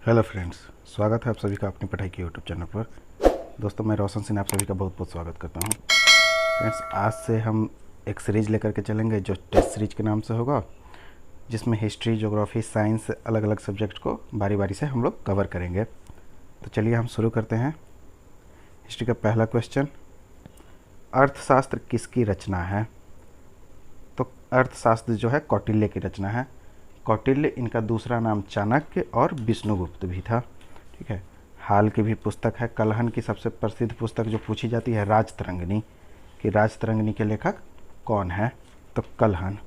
Hello friends, स्वागत है आप सभी का अपनी पढ़ाई के यूट्यूब चैनल पर। दोस्तों, मैं रोशन सिंह आप सभी का बहुत बहुत स्वागत करता हूं। फ्रेंड्स, आज से हम एक सीरीज़ लेकर के चलेंगे जो टेस्ट सीरीज के नाम से होगा, जिसमें हिस्ट्री, ज्योग्राफी, साइंस, अलग अलग सब्जेक्ट को बारी बारी से हम लोग कवर करेंगे। तो चलिए हम शुरू करते हैं। हिस्ट्री का पहला क्वेश्चन, अर्थशास्त्र किसकी रचना है? तो अर्थशास्त्र जो है कौटिल्य की रचना है। कौटिल्य, इनका दूसरा नाम चाणक्य और विष्णुगुप्त भी था। ठीक है। हाल की भी पुस्तक है कलहन की सबसे प्रसिद्ध पुस्तक जो पूछी जाती है, राजतरंगिणी, कि राजतरंगिणी के लेखक कौन है? तो कलहन।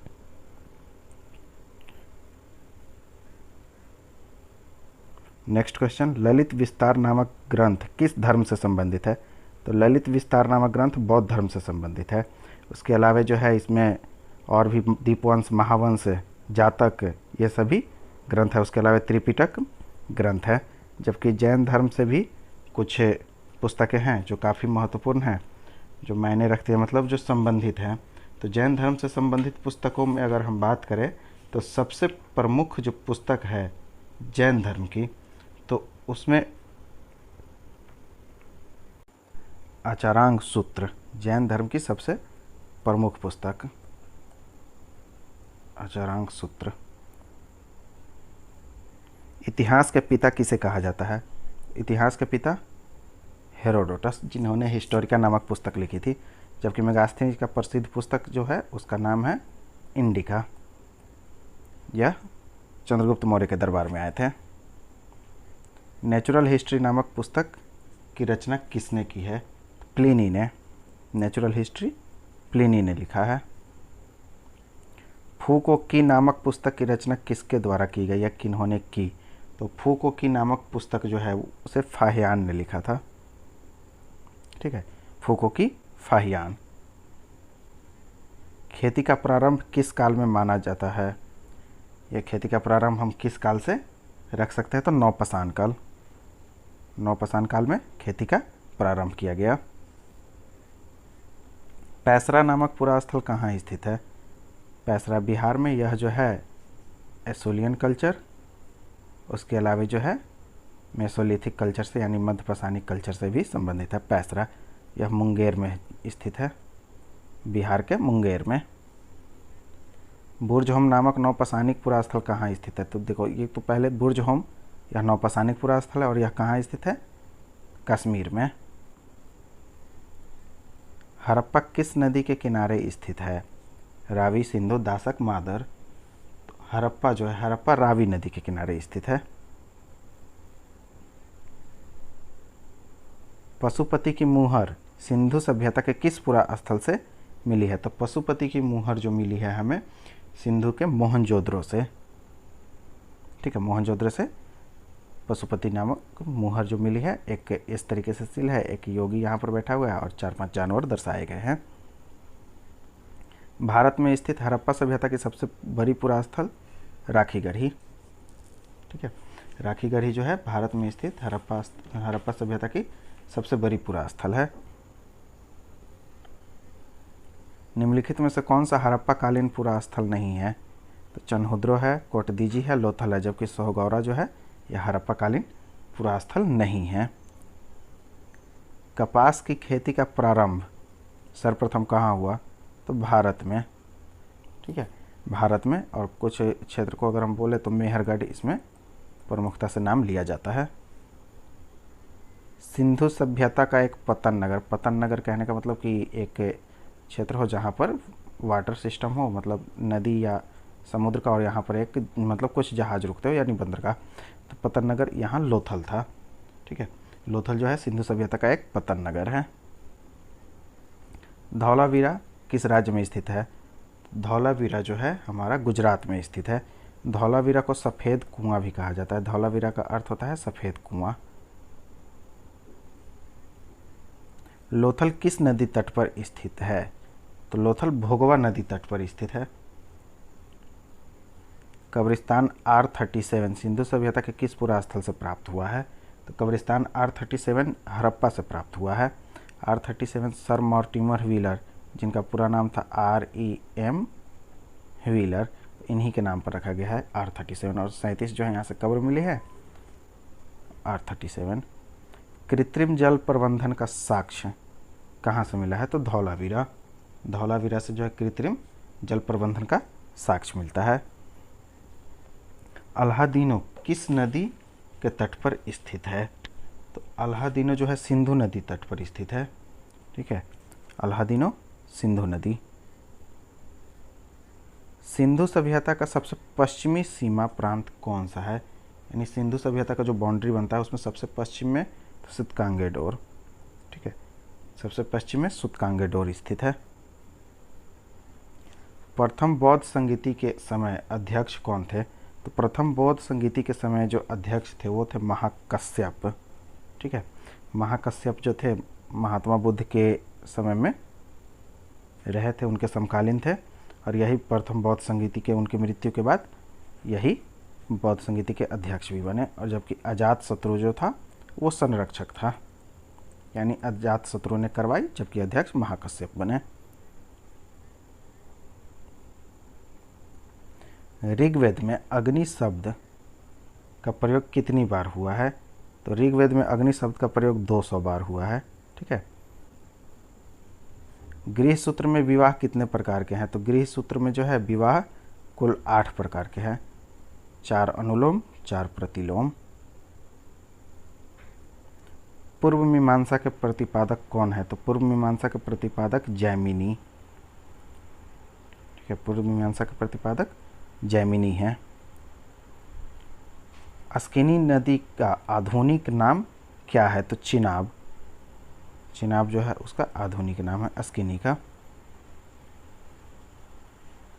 नेक्स्ट क्वेश्चन, ललित विस्तार नामक ग्रंथ किस धर्म से संबंधित है? तो ललित विस्तार नामक ग्रंथ बौद्ध धर्म से संबंधित है। उसके अलावा जो है इसमें और भी दीपवंश, महावंश, जातक, ये सभी ग्रंथ है। उसके अलावा त्रिपिटक ग्रंथ है। जबकि जैन धर्म से भी कुछ पुस्तकें हैं जो काफ़ी महत्वपूर्ण हैं, जो मायने रखती है, मतलब जो संबंधित हैं। तो जैन धर्म से संबंधित पुस्तकों में अगर हम बात करें तो सबसे प्रमुख जो पुस्तक है जैन धर्म की, तो उसमें आचारांग सूत्र, जैन धर्म की सबसे प्रमुख पुस्तक आचारांग सूत्र। इतिहास के पिता किसे कहा जाता है? इतिहास के पिता हेरोडोटस, जिन्होंने हिस्टोरिका नामक पुस्तक लिखी थी। जबकि मेगास्थनीज का प्रसिद्ध पुस्तक जो है उसका नाम है इंडिका। यह चंद्रगुप्त मौर्य के दरबार में आए थे। नेचुरल हिस्ट्री नामक पुस्तक की रचना किसने की है? प्लिनी ने। नेचुरल हिस्ट्री प्लिनी ने लिखा है। फूको की नामक पुस्तक की रचना किसके द्वारा की गई या किन्होंने की? तो फूको की नामक पुस्तक जो है उसे फाहियान ने लिखा था। ठीक है, फूको की फाहियान। खेती का प्रारंभ किस काल में माना जाता है? यह खेती का प्रारंभ हम किस काल से रख सकते हैं? तो नौपाषाण काल। नौपाषाण काल में खेती का प्रारंभ किया गया। पैसरा नामक पुरा स्थल कहाँ स्थित है? पैसरा बिहार में। यह जो है एसोलियन कल्चर, उसके अलावा जो है मेसोलिथिक कल्चर से यानी मध्यपाषाणिक कल्चर से भी संबंधित है पैसरा। यह मुंगेर में स्थित है, बिहार के मुंगेर में। बुर्ज होम नामक नौपाषाणिक पुरा स्थल कहाँ स्थित है? तो देखो, ये तो पहले बुर्ज होम, यह नौपाषाणिक पुरा स्थल है और यह कहाँ स्थित है? कश्मीर में। हड़प्पा किस नदी के किनारे स्थित है? रावी, सिंधु, दासक, मादर। तो हड़प्पा जो है, हड़प्पा रावी नदी के किनारे स्थित है। पशुपति की मुहर सिंधु सभ्यता के किस पुरा स्थल से मिली है? तो पशुपति की मुहर जो मिली है हमें सिंधु के मोहनजोदड़ो से। ठीक है, मोहनजोदड़ो से पशुपति नामक मुहर जो मिली है, एक इस तरीके से सील है, एक योगी यहाँ पर बैठा हुआ है और 4-5 जानवर दर्शाए गए हैं। भारत में स्थित हड़प्पा सभ्यता की सबसे बड़ी पुरा स्थल राखीगढ़ी। ठीक है, राखीगढ़ी जो है भारत में स्थित हड़प्पा सभ्यता की सबसे बड़ी पुरा स्थल है। निम्नलिखित में से कौन सा हड़प्पा कालीन पुरा स्थल नहीं है? तो चनहुद्रो है, कोटदीजी है, लोथल है। जबकि सोहगौरा जो है यह हड़प्पा कालीन पुरा स्थल नहीं है। कपास की खेती का प्रारंभ सर्वप्रथम कहाँ हुआ? तो भारत में। ठीक है, भारत में। और कुछ क्षेत्र को अगर हम बोले तो मेहरगढ़ इसमें प्रमुखता से नाम लिया जाता है। सिंधु सभ्यता का एक पतन नगर, पतन नगर कहने का मतलब कि एक क्षेत्र हो जहाँ पर वाटर सिस्टम हो, मतलब नदी या समुद्र का, और यहाँ पर एक मतलब कुछ जहाज रुकते हो यानी बंदरगाह। तो पतन नगर यहाँ लोथल था। ठीक है, लोथल जो है सिंधु सभ्यता का एक पतन नगर है। धौलावीरा किस राज्य में स्थित है? धौलावीरा जो है हमारा गुजरात में स्थित है। धौलावीरा को सफ़ेद कुआं भी कहा जाता है। धौलावीरा का अर्थ होता है सफ़ेद कुआं। लोथल किस नदी तट पर स्थित है? तो लोथल भोगवा नदी तट पर स्थित है। कब्रिस्तान R37 सिंधु सभ्यता के किस पुरा स्थल से प्राप्त हुआ है? तो कब्रिस्तान R37 हड़प्पा से प्राप्त हुआ है। R37 सर मॉर्टिमर व्हीलर, जिनका पूरा नाम था REM व्हीलर, इन्हीं के नाम पर रखा गया है R37। और 37 जो है यहाँ से कब्र मिली है, R37। कृत्रिम जल प्रबंधन का साक्ष्य कहाँ से मिला है? तो धौलावीरा। धौलावीरा से जो है कृत्रिम जल प्रबंधन का साक्ष्य मिलता है। अल्हादीनो किस नदी के तट पर स्थित है? तो अल्हादीनो जो है सिंधु नदी तट पर स्थित है। ठीक है, अल्हादीनो सिंधु नदी। सिंधु सभ्यता का सबसे पश्चिमी सीमा प्रांत कौन सा है? यानी सिंधु सभ्यता का जो बाउंड्री बनता है उसमें सबसे पश्चिम में तो सुतकांगेडोर। ठीक है, सबसे पश्चिम में सुतकांगेडोर स्थित है। प्रथम बौद्ध संगीति के समय अध्यक्ष कौन थे? तो प्रथम बौद्ध संगीति के समय जो अध्यक्ष थे वो थे महाकश्यप। ठीक है, महाकश्यप जो थे महात्मा बुद्ध के समय में रहे थे, उनके समकालीन थे, और यही प्रथम बौद्ध संगीति के उनकी मृत्यु के बाद यही बौद्ध संगीति के अध्यक्ष भी बने। और जबकि अजातशत्रु जो था वो संरक्षक था, यानी अजातशत्रु ने करवाई जबकि अध्यक्ष महाकश्यप बने। ऋग्वेद में अग्नि शब्द का प्रयोग कितनी बार हुआ है? तो ऋग्वेद में अग्नि शब्द का प्रयोग 200 बार हुआ है। ठीक है, गृह सूत्र में विवाह कितने प्रकार के हैं? तो गृह सूत्र में जो है विवाह कुल 8 प्रकार के हैं। 4 अनुलोम, 4 प्रतिलोम। पूर्व मीमांसा के प्रतिपादक कौन है? तो पूर्व मीमांसा के प्रतिपादक जैमिनी। ठीक है, पूर्व मीमांसा के प्रतिपादक जैमिनी है। अस्किनी नदी का आधुनिक नाम क्या है? तो चिनाब। चिनाब जो है उसका आधुनिक नाम है अस्किनी का।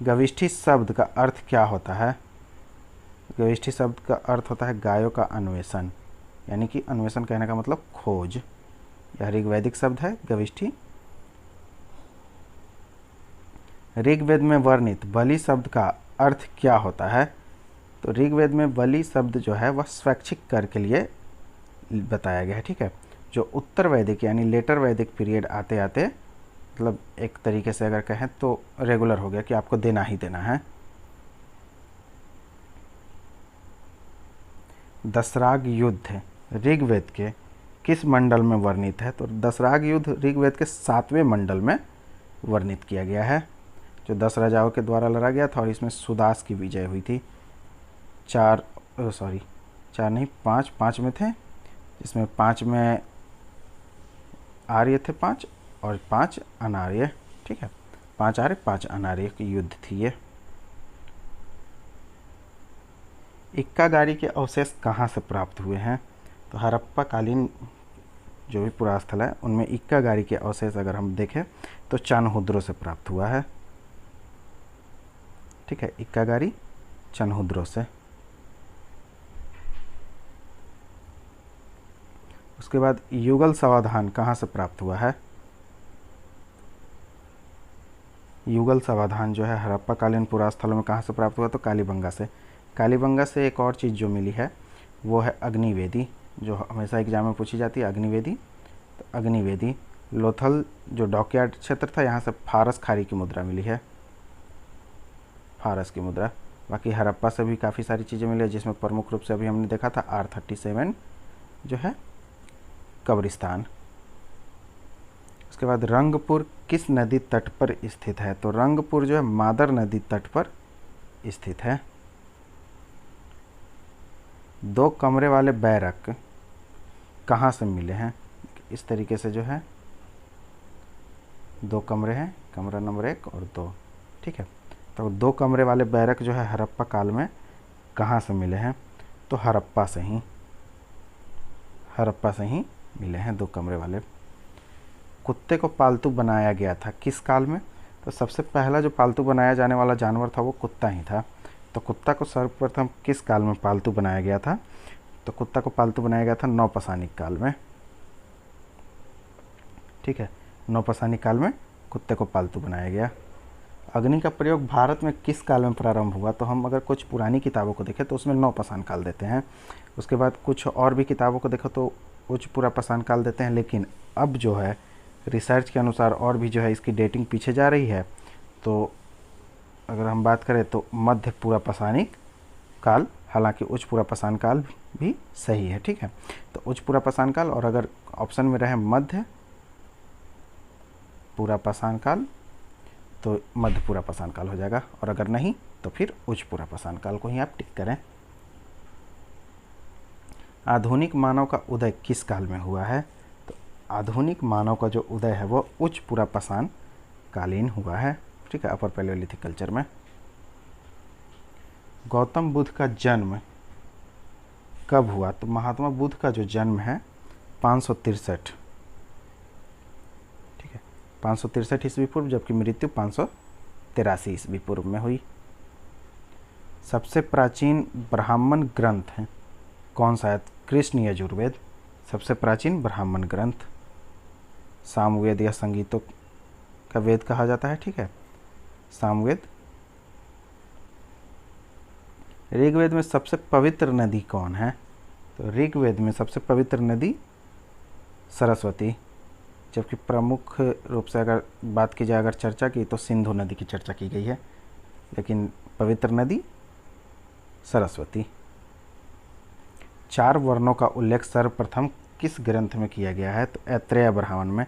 गविष्ठी शब्द का अर्थ क्या होता है? गविष्ठी शब्द का अर्थ होता है गायों का अन्वेषण, यानी कि अन्वेषण कहने का मतलब खोज। यह ऋग्वैदिक शब्द है गविष्ठी। ऋग्वेद में वर्णित बलि शब्द का अर्थ क्या होता है? तो ऋग्वेद में बलि शब्द जो है वह स्वैच्छिक कर के लिए बताया गया है। ठीक है, जो उत्तर वैदिक यानी लेटर वैदिक पीरियड आते आते मतलब एक तरीके से अगर कहें तो रेगुलर हो गया कि आपको देना ही देना है। दशराग युद्ध ऋग्वेद के किस मंडल में वर्णित है? तो दशराग युद्ध ऋग्वेद के 7वें मंडल में वर्णित किया गया है, जो 10 राजाओं के द्वारा लड़ा गया था और इसमें सुदास की विजय हुई थी। 4 नहीं 5 में थे, जिसमें 5 में आर्य थे 5 और 5 अनार्य। ठीक है, 5 आर्य 5 अनार्य की युद्ध थी ये। इक्का गाड़ी के अवशेष कहाँ से प्राप्त हुए हैं? तो हड़प्पा कालीन जो भी पुरास्थल है उनमें इक्का गाड़ी के अवशेष अगर हम देखें तो चनहुद्रो से प्राप्त हुआ है। ठीक है, इक्का गाड़ी चनहुद्रो से। उसके बाद युगल समाधान कहाँ से प्राप्त हुआ है? युगल समाधान जो है हड़प्पा कालीन पुरास्थलों में कहाँ से प्राप्त हुआ? तो कालीबंगा से। कालीबंगा से एक और चीज़ जो मिली है वो है अग्निवेदी, जो हमेशा एग्जाम में पूछी जाती है अग्निवेदी। तो अग्निवेदी लोथल जो डॉकयार्ड क्षेत्र था यहाँ से फारस खारी की मुद्रा मिली है, फारस की मुद्रा। बाकी हड़प्पा से भी काफ़ी सारी चीज़ें मिली है, जिसमें प्रमुख रूप से अभी हमने देखा था R37 जो है कब्रिस्तान। उसके बाद रंगपुर किस नदी तट पर स्थित है? तो रंगपुर जो है मादर नदी तट पर स्थित है। 2 कमरे वाले बैरक कहाँ से मिले हैं? इस तरीके से जो है 2 कमरे हैं, कमरा नंबर 1 और 2। ठीक है, तो 2 कमरे वाले बैरक जो है हड़प्पा काल में कहाँ से मिले हैं? तो हड़प्पा से ही मिले हैं 2 कमरे वाले। कुत्ते को पालतू बनाया गया था किस काल में? तो सबसे पहला जो पालतू बनाया जाने वाला जानवर था वो कुत्ता ही था। तो कुत्ता को सर्वप्रथम किस काल में पालतू बनाया गया था? तो कुत्ता को पालतू बनाया गया था नौपाषाणिक काल में। ठीक है, नौपाषाणिक काल में कुत्ते को पालतू बनाया गया। अग्नि का प्रयोग भारत में किस काल में प्रारंभ हुआ? तो हम अगर कुछ पुरानी किताबों को देखें तो उसमें नौपाषाण काल देते हैं। उसके बाद कुछ और भी किताबों को देखो तो उच्च पुरापाषाण काल देते हैं। लेकिन अब जो है रिसर्च के अनुसार और भी जो है इसकी डेटिंग पीछे जा रही है। तो अगर हम बात करें तो मध्य पुरापाषाणिक काल हालांकि उच्च पूरा पाषाण काल भी सही है। ठीक है, तो उच्च पूरा पाषाण काल, और अगर ऑप्शन में रहे मध्य पूरा पाषाण काल तो मध्य पूरा पाषाण काल हो जाएगा, और अगर नहीं तो फिर उच्च पूरा पाषाण काल को ही आप टिक करें। आधुनिक मानव का उदय किस काल में हुआ है? तो आधुनिक मानव का जो उदय है वो उच्च पूरा पाषाण कालीन हुआ है। ठीक है, अपर पैलियोलिथिक कल्चर में। गौतम बुद्ध का जन्म कब हुआ? तो महात्मा बुद्ध का जो जन्म है 563, ठीक है, 563 ईस्वी पूर्व, जबकि मृत्यु 583 ईस्वी पूर्व में हुई। सबसे प्राचीन ब्राह्मण ग्रंथ है कौन सा है? कृष्ण यजुर्वेद सबसे प्राचीन ब्राह्मण ग्रंथ। सामवेद या संगीतों का वेद कहा जाता है। ठीक है, सामवेद। ऋग्वेद में सबसे पवित्र नदी कौन है? तो ऋग्वेद में सबसे पवित्र नदी सरस्वती, जबकि प्रमुख रूप से अगर बात की जाए, अगर चर्चा की, तो सिंधु नदी की चर्चा की गई है, लेकिन पवित्र नदी सरस्वती। 4 वर्णों का उल्लेख सर्वप्रथम किस ग्रंथ में किया गया है? तो ऐत्रेय ब्राह्मण में।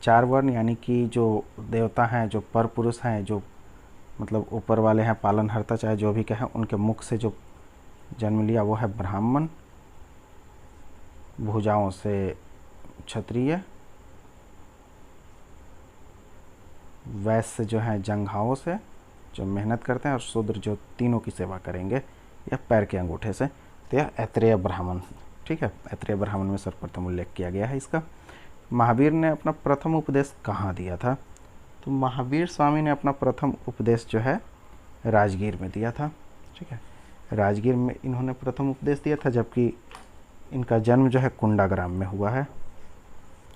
4 वर्ण यानी कि जो देवता हैं, जो पर पुरुष हैं, जो मतलब ऊपर वाले हैं, पालनहर्ता चाहे जो भी कहें, उनके मुख से जो जन्म लिया वो है ब्राह्मण, भुजाओं से क्षत्रिय, वैश्य जो हैं जंघाओं से जो मेहनत करते हैं, और शूद्र जो तीनों की सेवा करेंगे या पैर के अंगूठे से। तो यह ऐत्रेय ब्राह्मण, ठीक है, ऐत्रेय ब्राह्मण में सर्वप्रथम उल्लेख किया गया है इसका। महावीर ने अपना प्रथम उपदेश कहाँ दिया था? तो महावीर स्वामी ने अपना प्रथम उपदेश जो है राजगीर में दिया था। ठीक है, राजगीर में इन्होंने प्रथम उपदेश दिया था, जबकि इनका जन्म जो है कुंडाग्राम में हुआ है।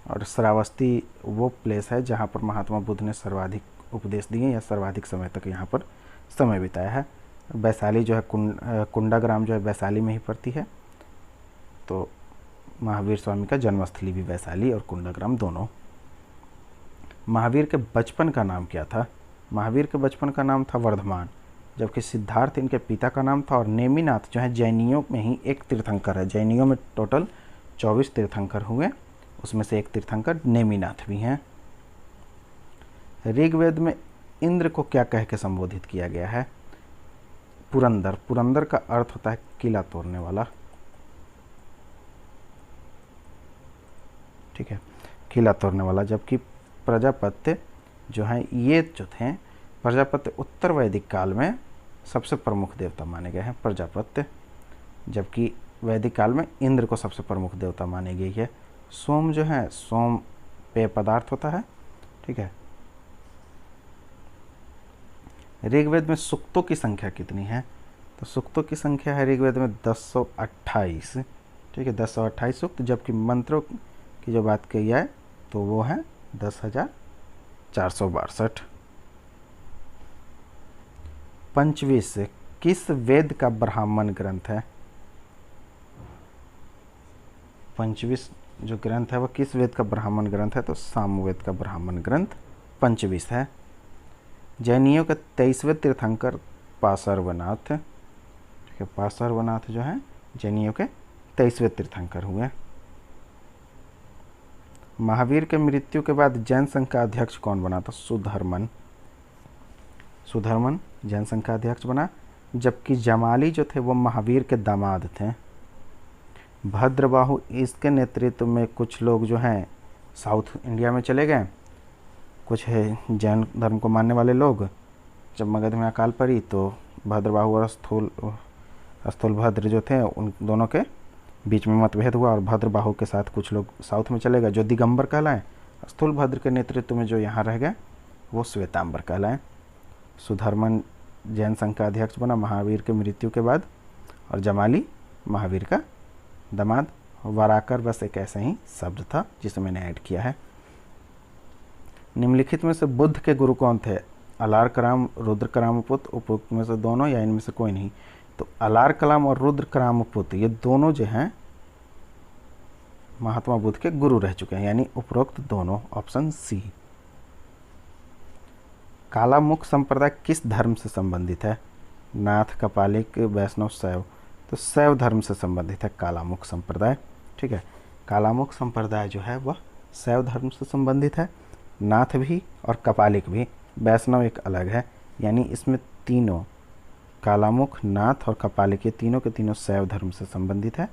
और श्रावस्ती वो प्लेस है जहाँ पर महात्मा बुद्ध ने सर्वाधिक उपदेश दिए या सर्वाधिक समय तक यहाँ पर समय बिताया है। वैशाली जो है कुंडाग्राम जो है वैशाली में ही पड़ती है, तो महावीर स्वामी का जन्मस्थली भी वैशाली और कुंडाग्राम दोनों। महावीर के बचपन का नाम क्या था? महावीर के बचपन का नाम था वर्धमान, जबकि सिद्धार्थ इनके पिता का नाम था। और नेमिनाथ जो है जैनियों में ही एक तीर्थंकर है। जैनियों में टोटल 24 तीर्थंकर हुए, उसमें से एक तीर्थंकर नेमिनाथ भी हैं। ऋग्वेद में इंद्र को क्या कह के संबोधित किया गया है? पुरंदर। पुरंदर का अर्थ होता है किला तोड़ने वाला। ठीक है, किला तोड़ने वाला। जबकि प्रजापत्य जो हैं, ये जो थे प्रजापत्य उत्तर वैदिक काल में सबसे प्रमुख देवता माने गए हैं प्रजापत्य, जबकि वैदिक काल में इंद्र को सबसे प्रमुख देवता मानी गई है। सोम जो है, सोम पेय पदार्थ होता है। ठीक है, ऋग्वेद में सूक्तों की संख्या कितनी है? तो सूक्तों की संख्या है ऋग्वेद में 1028। ठीक है, 1028 सूक्त, जबकि मंत्रों की जो बात की जाए तो वो है 10,462। पंचविंश किस वेद का ब्राह्मण ग्रंथ है? पंचविंश जो ग्रंथ है वो किस वेद का ब्राह्मण ग्रंथ है? तो सामवेद का ब्राह्मण ग्रंथ पंचविंश है। जैनियों के 23वें तीर्थंकर पार्श्वनाथ। ठीक है, पार्श्वनाथ जो है जैनियों के 23वें तीर्थंकर हुए। महावीर के मृत्यु के बाद जैन संघ का अध्यक्ष कौन बना? तो सुधर्मन। सुधर्मन जैन संघ का अध्यक्ष बना, जबकि जमाली जो थे वो महावीर के दामाद थे। भद्रबाहु, इसके नेतृत्व में कुछ लोग जो हैं साउथ इंडिया में चले गए। कुछ है जैन धर्म को मानने वाले लोग। जब मगध में अकाल पड़ी तो भद्रबाहु और स्थूलभद्र जो थे उन दोनों के बीच में मतभेद हुआ, और भद्रबाहु के साथ कुछ लोग साउथ में चले गए जो दिगंबर कहलाए। स्थूलभद्र के नेतृत्व में जो यहाँ रह गए वो श्वेतांबर कहलाए। सुधर्मन जैन संघ का अध्यक्ष बना महावीर के मृत्यु के बाद, और जमाली महावीर का दामाद। वाराकर बस एक ऐसा ही शब्द था जिसे मैंने ऐड किया है। निम्नलिखित में से बुद्ध के गुरु कौन थे? अलार कलाम, रुद्र कलामपुत, उपरोक्त में से दोनों या इनमें से कोई नहीं? तो अलार कलाम और रुद्र कलामपुत ये दोनों जो हैं महात्मा बुद्ध के गुरु रह चुके हैं, यानी उपरोक्त दोनों, ऑप्शन सी। कालामुख संप्रदाय किस धर्म से संबंधित है? नाथ, कपालिक, वैष्णव, शैव। तो शैव धर्म से संबंधित है कालामुख संप्रदाय। ठीक है, कालामुख संप्रदाय जो है वह शैव धर्म से संबंधित है। नाथ भी और कपालिक भी, वैष्णव एक अलग है। यानी इसमें तीनों, कालामुख, नाथ और कपालिक, ये तीनों के तीनों शैव धर्म से संबंधित है।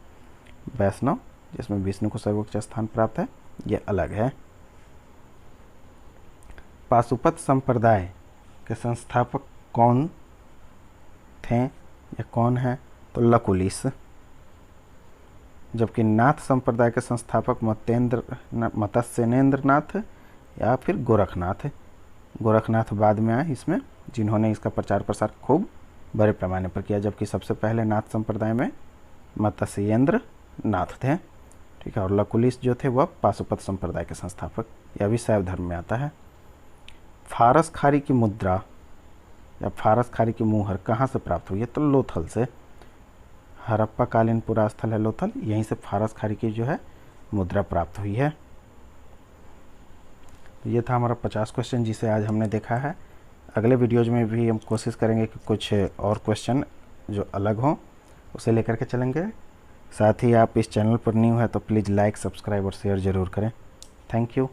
वैष्णव जिसमें विष्णु को सर्वोच्च स्थान प्राप्त है, ये अलग है। पाशुपत संप्रदाय के संस्थापक कौन थे या कौन है? तो लकुलिश। जबकि नाथ संप्रदाय के संस्थापक मत्स्येंद्र नाथ या फिर गोरखनाथ। गोरखनाथ बाद में आए इसमें, जिन्होंने इसका प्रचार प्रसार खूब बड़े पैमाने पर किया। जबकि सबसे पहले नाथ संप्रदाय में मत्स्येंद्र नाथ थे। ठीक है, और लकुलिश जो थे वह पाशुपत संप्रदाय के संस्थापक। यह भी शैव धर्म में आता है। फारस खारी की मुद्रा या फारस खारी की मुहर कहाँ से प्राप्त हुई है? तो लोथल से। हड़प्पा कालीन पुरा स्थल है लोथल, यहीं से फारस खारी की जो है मुद्रा प्राप्त हुई है। ये था हमारा 50 क्वेश्चन जिसे आज हमने देखा है। अगले वीडियोज में भी हम कोशिश करेंगे कि कुछ और क्वेश्चन जो अलग हों उसे लेकर के चलेंगे। साथ ही आप इस चैनल पर न्यू है तो प्लीज़ लाइक, सब्सक्राइब और शेयर ज़रूर करें। Thank you.